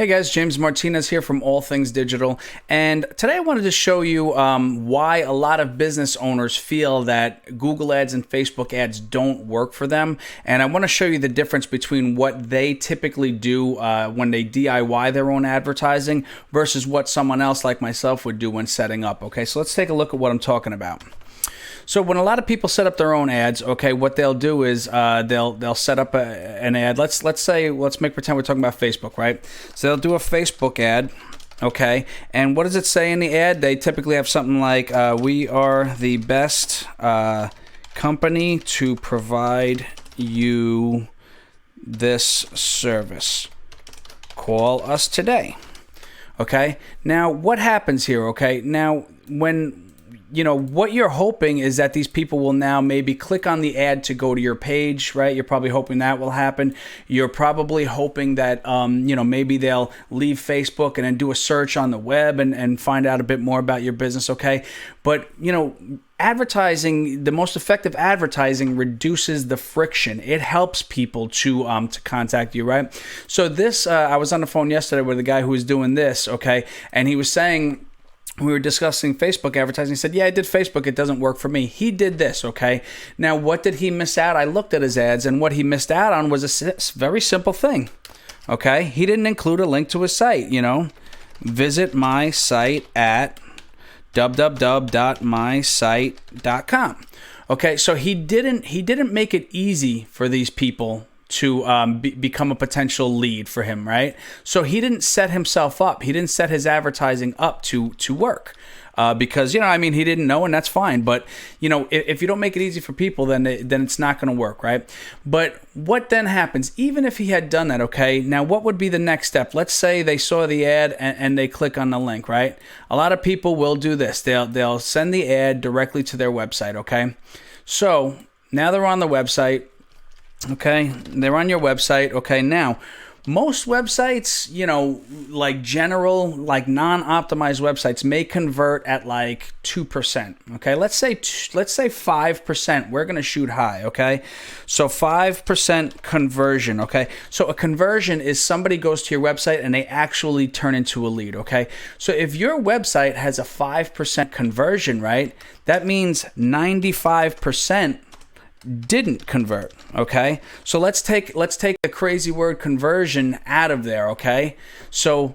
Hey guys, James Martinez here from All Things Digital, and today I wanted to show you why a lot of business owners feel that Google ads and Facebook ads don't work for them, and I want to show you the difference between what they typically do when they DIY their own advertising versus what someone else like myself would do when setting up. Okay, so let's take a look at what I'm talking about. So when a lot of people set up their own ads, okay, what they'll do is they'll set up an ad. Let's make pretend we're talking about Facebook, right? So they'll do a Facebook ad, okay, and what does it say in the ad? They typically have something like, "We are the best company to provide you this service. Call us today." Okay. Now what happens here? Okay. Now what you're hoping is that these people will now maybe click on the ad to go to your page, right? You're probably hoping that will happen. You're probably hoping that, maybe they'll leave Facebook and then do a search on the web and find out a bit more about your business, okay? But, advertising, the most effective advertising reduces the friction. It helps people to contact you, right? So this, I was on the phone yesterday with a guy who was doing this, okay? And he was saying, we were discussing Facebook advertising. He said, "Yeah, I did Facebook. It doesn't work for me." He did this, okay? Now, what did he miss out? I looked at his ads, and what he missed out on was a very simple thing, okay? He didn't include a link to his site, Visit my site at www.mysite.com. Okay, so he didn't make it easy for these people to become a potential lead for him, right? So he didn't set himself up. He didn't set his advertising up to work because, he didn't know, and that's fine. But, if you don't make it easy for people, then it's not going to work, right? But what then happens? Even if he had done that, okay, now what would be the next step? Let's say they saw the ad and they click on the link, right? A lot of people will do this. They'll send the ad directly to their website, okay? So now they're on the website. Okay, they're on your website. Okay, now most websites, like general, like non-optimized websites may convert at like 2%. Okay, let's say 5%. We're gonna shoot high. Okay, so 5% conversion. Okay, so a conversion is somebody goes to your website and they actually turn into a lead. Okay, so if your website has a 5% conversion, right, that means 95% didn't convert, okay? So let's take the crazy word conversion out of there, okay? So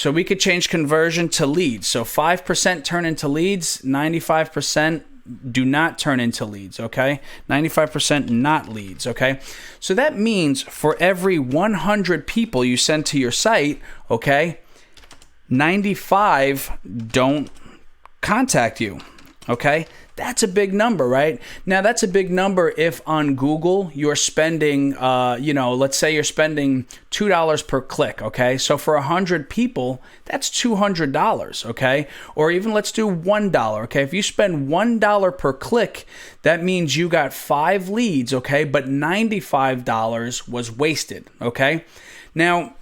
we could change conversion to leads. So 5% turn into leads, 95% do not turn into leads, okay? 95% not leads, okay? So that means for every 100 people you send to your site, okay, 95 don't contact you, okay? That's a big number, right? Now, that's a big number if on Google you're spending, let's say you're spending $2 per click, okay? So for 100 people, that's $200, okay? Or even let's do $1, okay? If you spend $1 per click, that means you got 5 leads, okay? But $95 was wasted, okay? Now,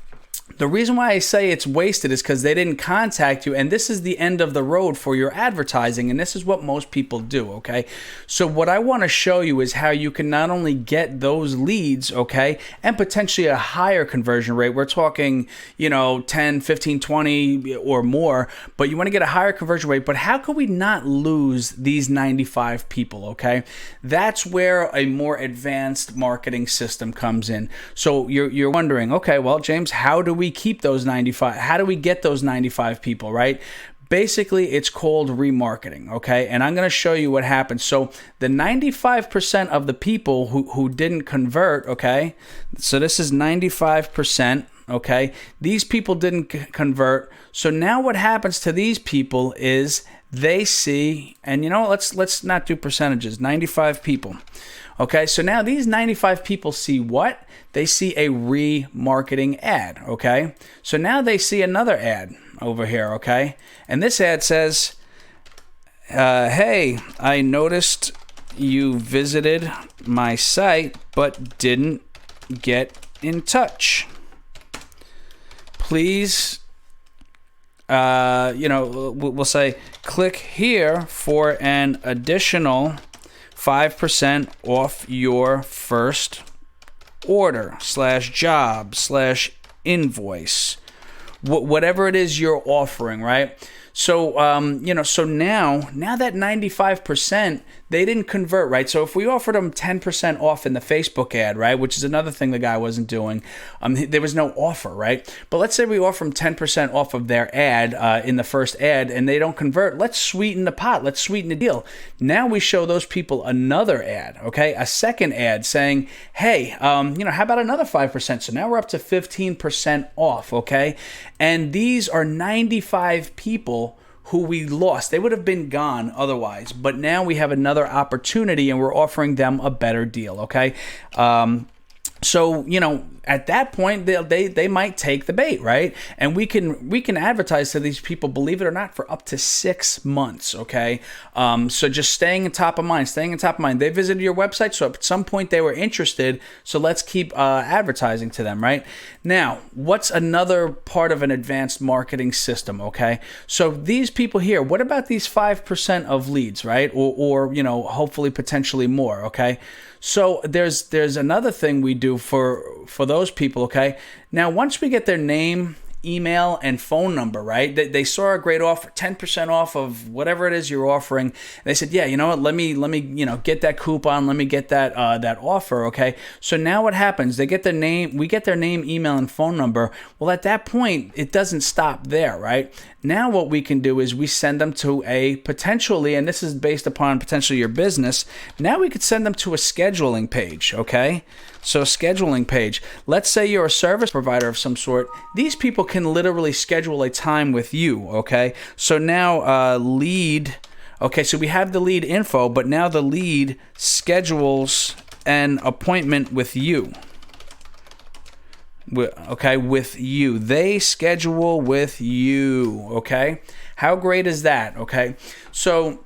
the reason why I say it's wasted is because they didn't contact you, and this is the end of the road for your advertising, and this is what most people do, okay? So what I want to show you is how you can not only get those leads, okay, and potentially a higher conversion rate. We're talking, 10, 15, 20 or more, but you want to get a higher conversion rate, but how can we not lose these 95 people, okay? That's where a more advanced marketing system comes in. So you're wondering, okay, well, James, how do we keep those 95? How do we get those 95 people, right? Basically, it's called remarketing, okay? And I'm going to show you what happens. So the 95% of the people who didn't convert, okay? So this is 95%, okay? These people didn't convert. So now what happens to these people is they see, and let's not do percentages, 95 people. Okay, so now these 95 people see what? They see a remarketing ad, okay? So now they see another ad over here, okay? And this ad says, hey, I noticed you visited my site but didn't get in touch. Please, we'll say, click here for an additional 5% off your first order /job/invoice. whatever it is you're offering, right? So, so now that 95%, they didn't convert, right? So if we offered them 10% off in the Facebook ad, right, which is another thing the guy wasn't doing, there was no offer, right? But let's say we offer them 10% off of their ad in the first ad and they don't convert. Let's sweeten the pot. Let's sweeten the deal. Now we show those people another ad, okay? A second ad saying, hey, how about another 5%? So now we're up to 15% off, okay? And these are 95 people who we lost. They would have been gone otherwise, but now we have another opportunity and we're offering them a better deal, okay? So, at that point, they might take the bait, right? And we can advertise to these people, believe it or not, for up to 6 months, okay? So just staying top of mind. They visited your website, so at some point they were interested, so let's keep advertising to them, right? Now, what's another part of an advanced marketing system, okay? So these people here, what about these 5% of leads, right? Or hopefully potentially more, okay? So there's another thing we do for those people, okay? Now, once we get their name, email, and phone number, right? They saw a great offer, 10% off of whatever it is you're offering. And they said, yeah, you know what? Let me get that coupon. Let me get that offer, okay? So now what happens? They get their name. We get their name, email, and phone number. Well, at that point, it doesn't stop there, right? Now what we can do is we send them to a potentially, and this is based upon potentially your business, now we could send them to a scheduling page, okay? So a scheduling page. Let's say you're a service provider of some sort. These people can literally schedule a time with you, okay? So now lead, okay, so we have the lead info, but now the lead schedules an appointment with you. Okay, with you. They schedule with you, okay? How great is that, okay? So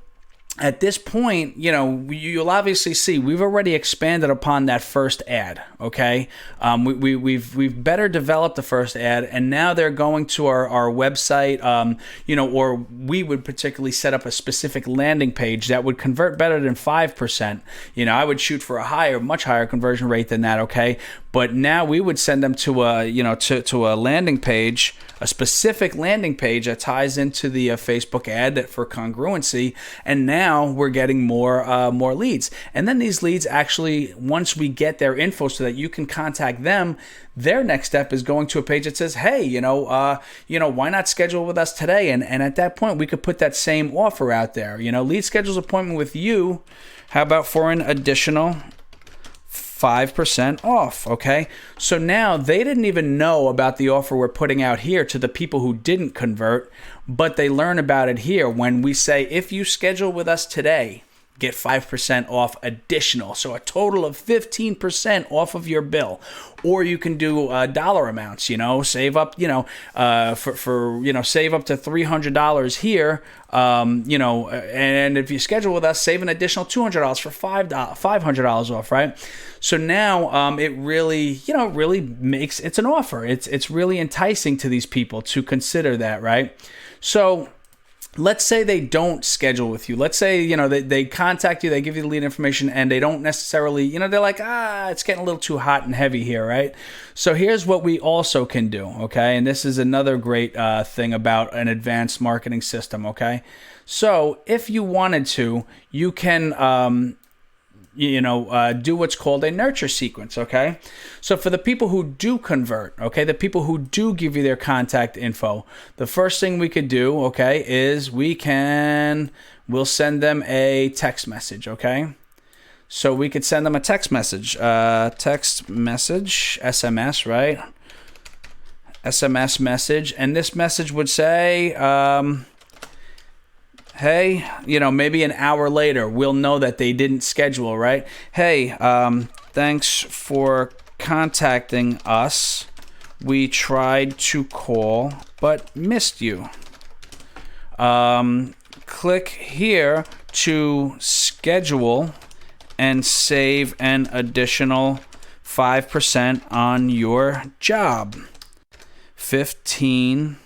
at this point, you'll obviously see we've already expanded upon that first ad, okay? We've better developed the first ad, and now they're going to our website, or we would particularly set up a specific landing page that would convert better than 5%. I would shoot for a much higher conversion rate than that, okay? But now we would send them to a landing page, a specific landing page that ties into the Facebook ad for congruency, and now we're getting more leads. And then these leads actually, once we get their info so that you can contact them, their next step is going to a page that says, hey, why not schedule with us today? And at that point, we could put that same offer out there. Lead schedules appointment with you. How about for an additional 5% off, okay? So now they didn't even know about the offer we're putting out here to the people who didn't convert, but they learn about it here when we say, if you schedule with us today, get 5% off additional. So a total of 15% off of your bill. Or you can do dollar amounts, save up, save up to $300 here, and if you schedule with us, save an additional $200 for $500 off, right? So now it really, really makes, it's an offer. It's really enticing to these people to consider that, right? So let's say they don't schedule with you. Let's say, they contact you, they give you the lead information, and they don't necessarily, they're like, it's getting a little too hot and heavy here, right? So here's what we also can do, okay? And this is another great thing about an advanced marketing system, okay? So if you wanted to, you can do what's called a nurture sequence, okay? So for the people who do convert, okay, the people who do give you their contact info, the first thing we could do, okay, is we'll send them a text message, okay? So we could send them a text message, SMS, right? SMS message, and this message would say, hey, maybe an hour later, we'll know that they didn't schedule, right? Hey, thanks for contacting us. We tried to call, but missed you. Click here to schedule and save an additional 5% on your job. 15%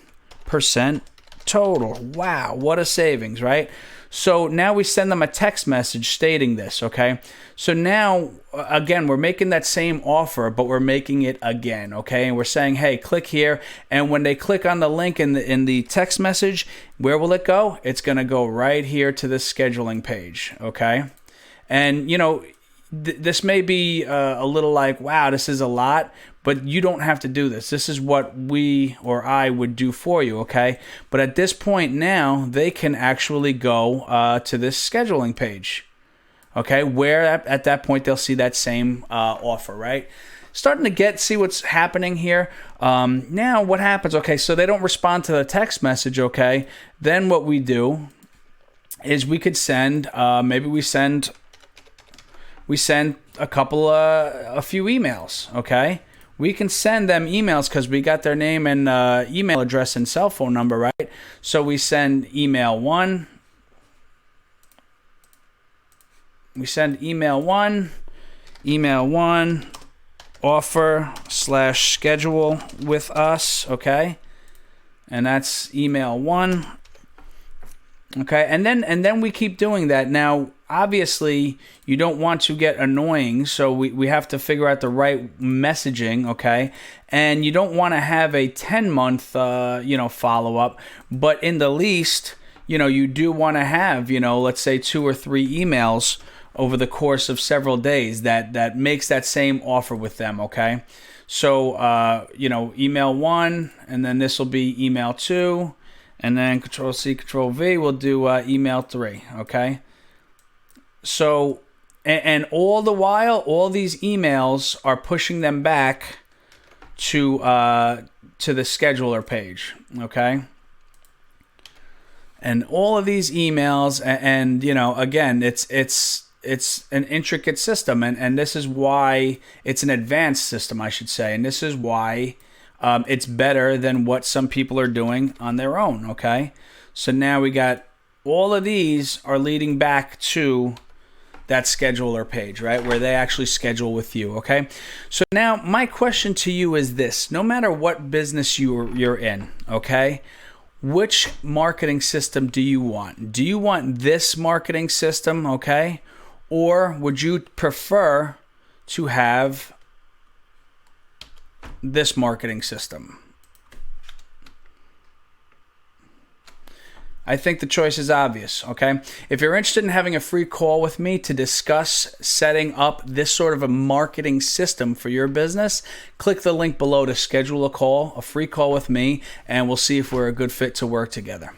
total. Wow, what a savings, right? So now we send them a text message stating this, okay? So now, again, we're making that same offer, but we're making it again, okay? And we're saying, hey, click here. And when they click on the link in the text message, where will it go? It's going to go right here to the scheduling page, okay? And, you know, this may be a little like, wow, this is a lot, but you don't have to do this. This is what we or I would do for you, okay? But at this point now, they can actually go to this scheduling page, okay? Where at that point, they'll see that same offer, right? Starting to see what's happening here. Now, what happens, okay, so they don't respond to the text message, okay? Then what we do is we could send, maybe we send a few emails, okay? We can send them emails because we got their name and email address and cell phone number, right? So we send email 1. We send email 1, offer/schedule with us, okay? And that's email 1. Okay, and then we keep doing that. Now, obviously, you don't want to get annoying, so we have to figure out the right messaging, okay? And you don't want to have a 10-month, follow-up, but in the least, you do want to have, let's say 2 or 3 emails over the course of several days that makes that same offer with them, okay? So, email 1, and then this will be email 2, and then Control-C, Control-V, we'll do email 3, okay? So, and all the while, all these emails are pushing them back to the scheduler page, okay? And all of these emails, and again, it's an intricate system, and this is why it's an advanced system, I should say, and this is why it's better than what some people are doing on their own, okay? So now we got all of these are leading back to that scheduler page, right? Where they actually schedule with you, okay? So now my question to you is this. No matter what business you're in, okay? Which marketing system do you want? Do you want this marketing system, okay? Or would you prefer to have this marketing system? I think the choice is obvious, okay? If you're interested in having a free call with me to discuss setting up this sort of a marketing system for your business, click the link below to schedule a free call with me, and we'll see if we're a good fit to work together.